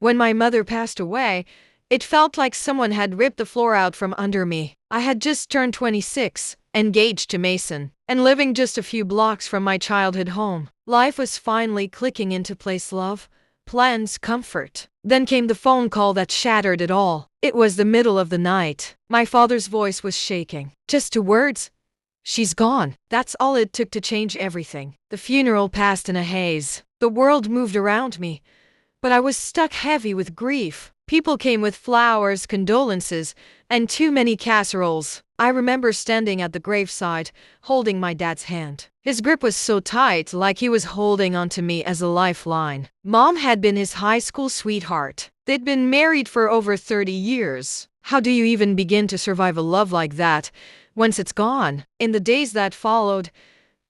When my mother passed away, it felt like someone had ripped the floor out from under me. I had just turned 26, engaged to Mason, and living just a few blocks from my childhood home. Life was finally clicking into place, love, plans, comfort. Then came the phone call that shattered it all. It was the middle of the night. My father's voice was shaking. Just 2 words. She's gone. That's all it took to change everything. The funeral passed in a haze. The world moved around me, but I was stuck heavy with grief. People came with flowers, condolences, and too many casseroles. I remember standing at the graveside, holding my dad's hand. His grip was so tight, like he was holding onto me as a lifeline. Mom had been his high school sweetheart. They'd been married for over 30 years. How do you even begin to survive a love like that once it's gone? In the days that followed,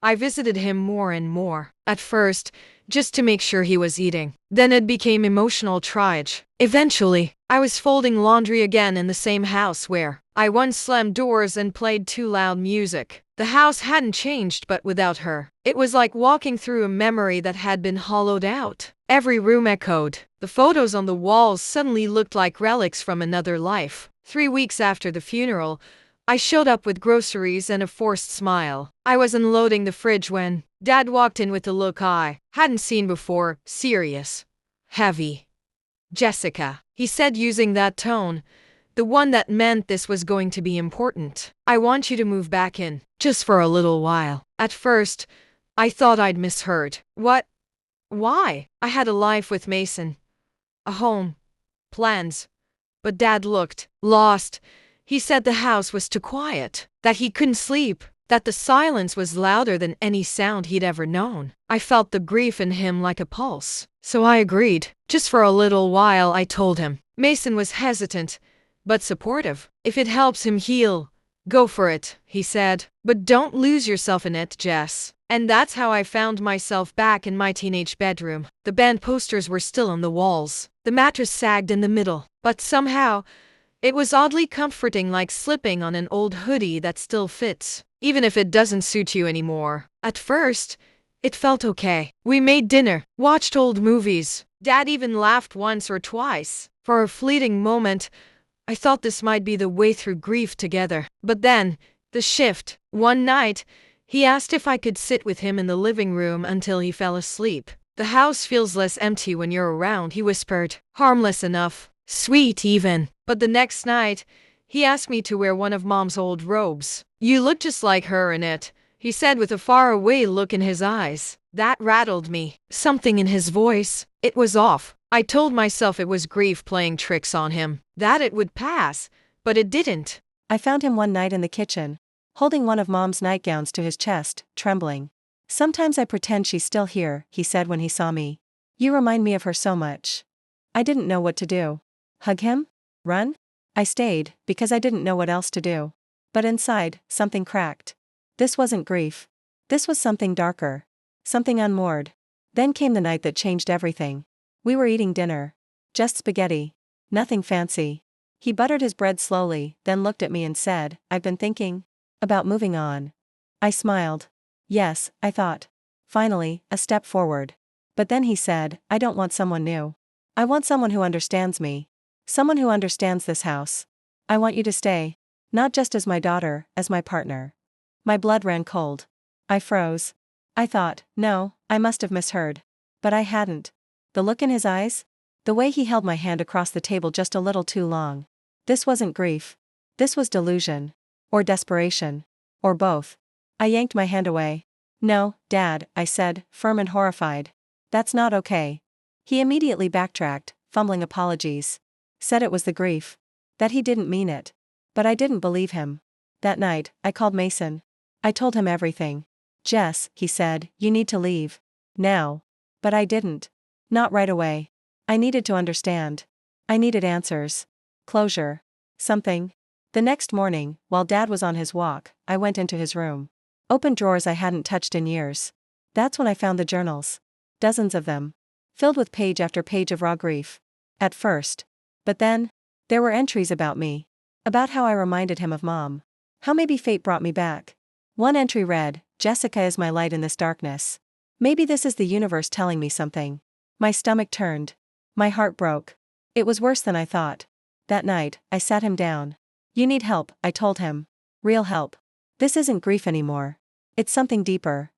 I visited him more and more. At first, just to make sure he was eating. Then it became emotional triage. Eventually, I was folding laundry again in the same house where I once slammed doors and played too loud music. The house hadn't changed, but without her, it was like walking through a memory that had been hollowed out. Every room echoed. The photos on the walls suddenly looked like relics from another life. 3 weeks after the funeral, I showed up with groceries and a forced smile. I was unloading the fridge when Dad walked in with a look I hadn't seen before, serious, heavy. Jessica, he said using that tone, the one that meant this was going to be important. I want you to move back in, just for a little while. At first, I thought I'd misheard. What? Why? I had a life with Mason. A home. Plans. But Dad looked lost. He said the house was too quiet, that he couldn't sleep, that the silence was louder than any sound he'd ever known. I felt the grief in him like a pulse. So I agreed. Just for a little while, I told him. Mason was hesitant, but supportive. If it helps him heal, go for it, he said. But don't lose yourself in it, Jess. And that's how I found myself back in my teenage bedroom. The band posters were still on the walls. The mattress sagged in the middle. But somehow, it was oddly comforting, like slipping on an old hoodie that still fits, even if it doesn't suit you anymore. At first, it felt okay. We made dinner, watched old movies. Dad even laughed once or twice. For a fleeting moment, I thought this might be the way through grief together. But then, the shift. One night, he asked if I could sit with him in the living room until he fell asleep. The house feels less empty when you're around, he whispered. Harmless enough. Sweet even. But the next night, he asked me to wear one of Mom's old robes. You look just like her in it, he said with a faraway look in his eyes. That rattled me. Something in his voice. It was off. I told myself it was grief playing tricks on him, that it would pass, but it didn't. I found him one night in the kitchen, holding one of Mom's nightgowns to his chest, trembling. Sometimes I pretend she's still here, he said when he saw me. You remind me of her so much. I didn't know what to do. Hug him? Run? I stayed, because I didn't know what else to do. But inside, something cracked. This wasn't grief. This was something darker. Something unmoored. Then came the night that changed everything. We were eating dinner. Just spaghetti. Nothing fancy. He buttered his bread slowly, then looked at me and said, I've been thinking about moving on. I smiled. Yes, I thought. Finally, a step forward. But then he said, I don't want someone new. I want someone who understands me. Someone who understands this house. I want you to stay. Not just as my daughter, as my partner. My blood ran cold. I froze. I thought, no, I must have misheard. But I hadn't. The look in his eyes? The way he held my hand across the table just a little too long. This wasn't grief. This was delusion. Or desperation. Or both. I yanked my hand away. No, Dad, I said, firm and horrified. That's not okay. He immediately backtracked, fumbling apologies. Said it was the grief. That he didn't mean it. But I didn't believe him. That night, I called Mason. I told him everything. Jess, he said, you need to leave. Now. But I didn't. Not right away. I needed to understand. I needed answers. Closure. Something. The next morning, while Dad was on his walk, I went into his room. Opened drawers I hadn't touched in years. That's when I found the journals. Dozens of them. Filled with page after page of raw grief. At first. But then, there were entries about me. About how I reminded him of Mom. How maybe fate brought me back. One entry read, Jessica is my light in this darkness. Maybe this is the universe telling me something. My stomach turned. My heart broke. It was worse than I thought. That night, I sat him down. You need help, I told him. Real help. This isn't grief anymore. It's something deeper.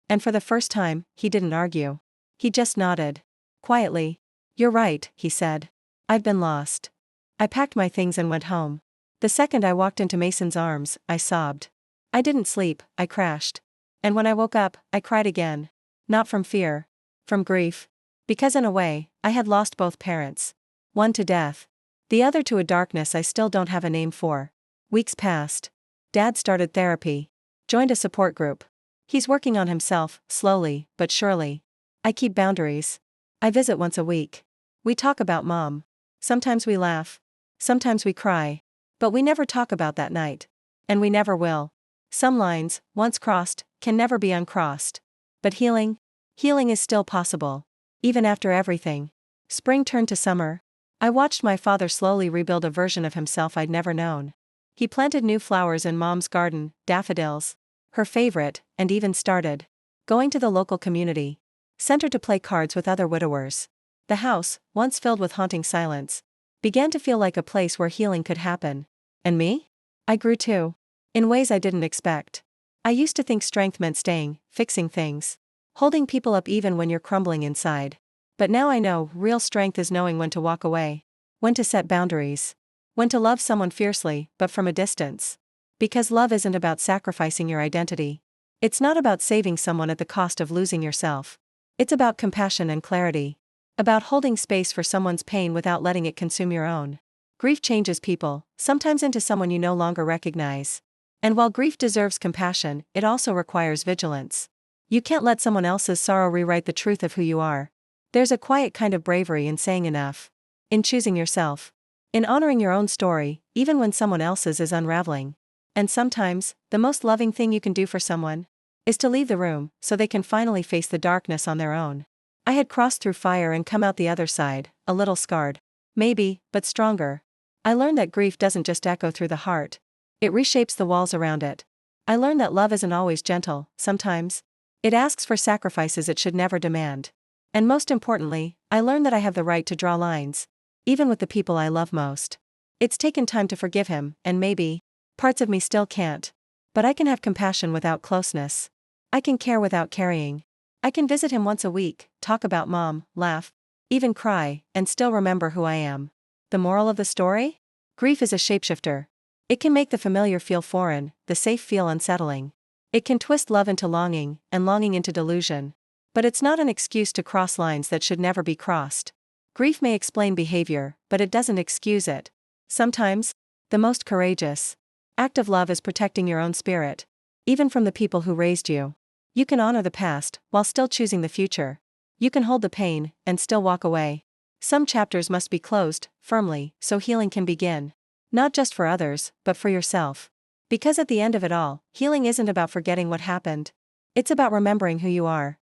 And for the first time, he didn't argue. He just nodded. Quietly. You're right, he said. I've been lost. I packed my things and went home. The second I walked into Mason's arms, I sobbed. I didn't sleep, I crashed. And when I woke up, I cried again. Not from fear. From grief. Because in a way, I had lost both parents. One to death. The other to a darkness I still don't have a name for. Weeks passed. Dad started therapy. Joined a support group. He's working on himself, slowly, but surely. I keep boundaries. I visit once a week. We talk about Mom. Sometimes we laugh. Sometimes we cry. But we never talk about that night. And we never will. Some lines, once crossed, can never be uncrossed. But healing? Healing is still possible. Even after everything. Spring turned to summer. I watched my father slowly rebuild a version of himself I'd never known. He planted new flowers in Mom's garden, daffodils. Her favorite, and even started going to the local community center to play cards with other widowers. The house, once filled with haunting silence, began to feel like a place where healing could happen. And me? I grew too. In ways I didn't expect. I used to think strength meant staying, fixing things, holding people up even when you're crumbling inside. But now I know real strength is knowing when to walk away, when to set boundaries, when to love someone fiercely, but from a distance. Because love isn't about sacrificing your identity. It's not about saving someone at the cost of losing yourself. It's about compassion and clarity. About holding space for someone's pain without letting it consume your own. Grief changes people, sometimes into someone you no longer recognize. And while grief deserves compassion, it also requires vigilance. You can't let someone else's sorrow rewrite the truth of who you are. There's a quiet kind of bravery in saying enough. In choosing yourself. In honoring your own story, even when someone else's is unraveling. And sometimes, the most loving thing you can do for someone is to leave the room so they can finally face the darkness on their own. I had crossed through fire and come out the other side, a little scarred. Maybe, but stronger. I learned that grief doesn't just echo through the heart. It reshapes the walls around it. I learned that love isn't always gentle, sometimes. It asks for sacrifices it should never demand. And most importantly, I learned that I have the right to draw lines. Even with the people I love most. It's taken time to forgive him, and maybe parts of me still can't. But I can have compassion without closeness. I can care without carrying. I can visit him once a week, talk about Mom, laugh, even cry, and still remember who I am. The moral of the story? Grief is a shapeshifter. It can make the familiar feel foreign, the safe feel unsettling. It can twist love into longing, and longing into delusion. But it's not an excuse to cross lines that should never be crossed. Grief may explain behavior, but it doesn't excuse it. Sometimes, the most courageous act of love is protecting your own spirit. Even from the people who raised you. You can honor the past, while still choosing the future. You can hold the pain, and still walk away. Some chapters must be closed, firmly, so healing can begin. Not just for others, but for yourself. Because at the end of it all, healing isn't about forgetting what happened. It's about remembering who you are.